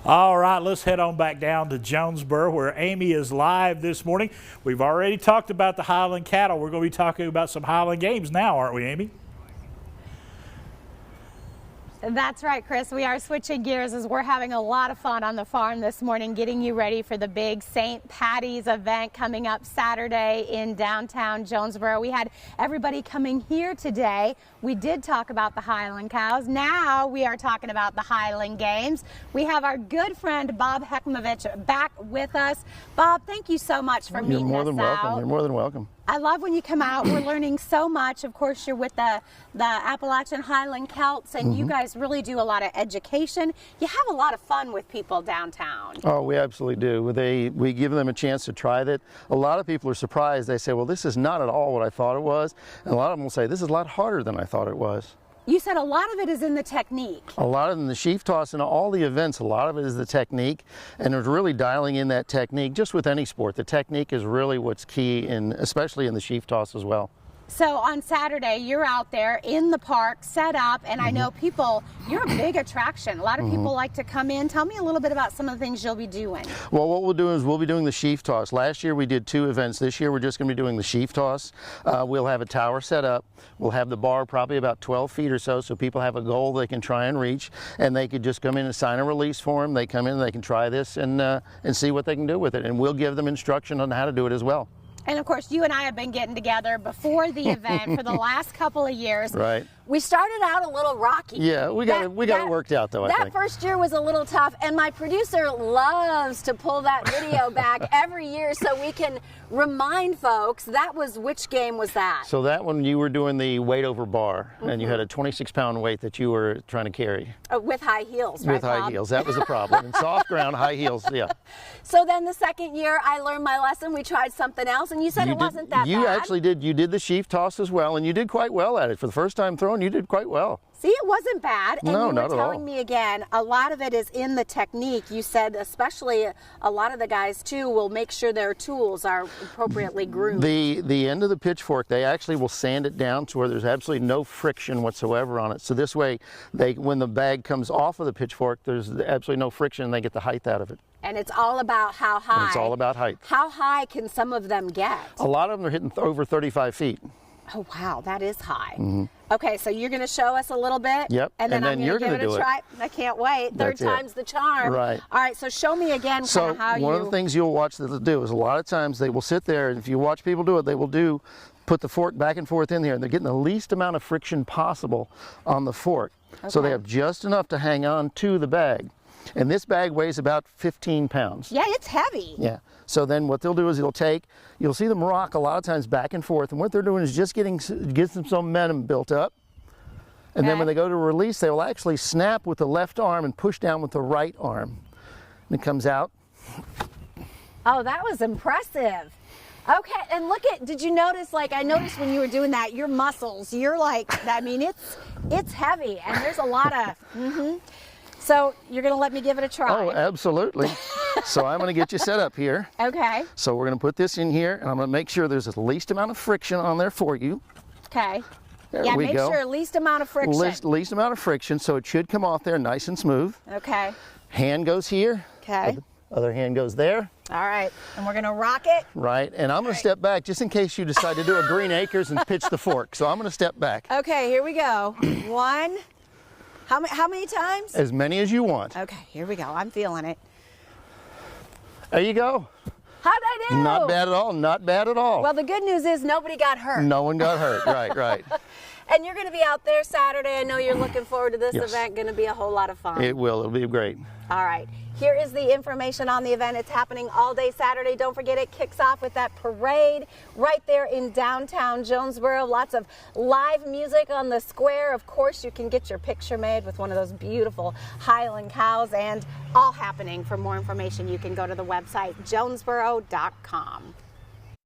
All right, let's head on back down to Jonesborough where Amy is live this morning. We've already talked about the Highland cattle. We're going to be talking about some Highland games now, aren't we, Amy? That's right, Chris. We are switching gears as we're having a lot of fun on the farm this morning, getting you ready for the big St. Paddy's event coming up Saturday in downtown Jonesborough. We had everybody coming here today. We did talk about the Highland cows. Now we are talking about the Highland games. We have our good friend Bob Heckmovich back with us. Bob, thank you so much for meeting us out. You're more than welcome. You're more than welcome. I love when you come out. We're learning so much. Of course, you're with the Appalachian Highland Celts, and you guys really do a lot of education. You have a lot of fun with people downtown. Oh, we absolutely do. We give them a chance to try that. A lot of people are surprised. They say, well, this is not at all what I thought it was. And a lot of them will say, this is a lot harder than I thought it was. You said a lot of it is in the technique. A lot of it in the sheaf toss and all the events, a lot of it is the technique, and it's really dialing in that technique. Just with any sport, the technique is really what's key, especially in the sheaf toss as well. So on Saturday, you're out there in the park, set up, and I know people, you're a big attraction. A lot of people like to come in. Tell me a little bit about some of the things you'll be doing. Well, what we'll do is we'll be doing the sheaf toss. Last year we did 2 events. This year we're just going to be doing the sheaf toss. We'll have a tower set up. We'll have the bar probably about 12 feet or so people have a goal they can try and reach, and they could just come in and sign a release form. They come in and they can try this and see what they can do with it, and we'll give them instruction on how to do it as well. And of course, you and I have been getting together before the event for the last couple of years. Right. We started out a little rocky. Yeah, we got it worked out though, I think. That first year was a little tough, and my producer loves to pull that video back every year so we can remind folks. Which game was that? So that one you were doing the weight over bar, and you had a 26-pound weight that you were trying to carry. With high heels, right, With high Bob? heels, that was a problem. In soft ground, high heels, yeah. So then the second year I learned my lesson. We tried something else, and you said it wasn't that bad. You actually did. You did the sheaf toss as well, and you did quite well at it. For the first time throwing, you did quite well. See, it wasn't bad. And No, you not were at all. telling me again, a lot of it is in the technique. You said especially a lot of the guys too will make sure their tools are appropriately groomed. The end of the pitchfork, they actually will sand it down to where there's absolutely no friction whatsoever on it. So this way, when the bag comes off of the pitchfork, there's absolutely no friction, and they get the height out of it. And it's all about how high. And it's all about height. How high can some of them get? A lot of them are hitting over 35 feet. Oh, wow, that is high. Okay, so you're going to show us a little bit? Yep, And then I'm you're going to give it a try. I can't wait. Third That's it. time's the charm. Right. All right, so show me again kind of how one of the things you'll watch that they'll do is a lot of times they will sit there, and if you watch people do it, they will put the fork back and forth in there, and they're getting the least amount of friction possible on the fork. Okay. So they have just enough to hang on to the bag. And this bag weighs about 15 pounds. Yeah, it's heavy. Yeah. So then what they'll do is you'll see them rock a lot of times back and forth, and what they're doing is just getting some momentum built up. And then when they go to release, they will actually snap with the left arm and push down with the right arm. And it comes out. Oh, that was impressive. Okay, and did you notice, I noticed when you were doing that, your muscles, you're it's heavy, and there's a lot of, So you're going to let me give it a try? Oh, absolutely. So I'm going to get you set up here. Okay. So we're going to put this in here, and I'm going to make sure there's the least amount of friction on there for you. Okay. There we make go. sure least amount of friction. Least amount of friction, so it should come off there nice and smooth. Okay. Hand goes here. Okay. Other hand goes there. All right, and we're going to rock it. Right, and I'm going to step back just in case you decide to do a Green Acres and pitch the fork. So I'm going to step back. Okay, here we go. One. How many times? As many as you want. Okay, here we go. I'm feeling it. There you go. How'd I do? Not bad at all. Not bad at all. Well, the good news is nobody got hurt. No one got hurt. Right. And you're going to be out there Saturday. I know you're looking forward to this Yes. event. Going to be a whole lot of fun. It will. It'll be great. All right. Here is the information on the event. It's happening all day Saturday. Don't forget, it kicks off with that parade right there in downtown Jonesborough. Lots of live music on the square. Of course, you can get your picture made with one of those beautiful Highland cows, and all happening. For more information, you can go to the website jonesborough.com.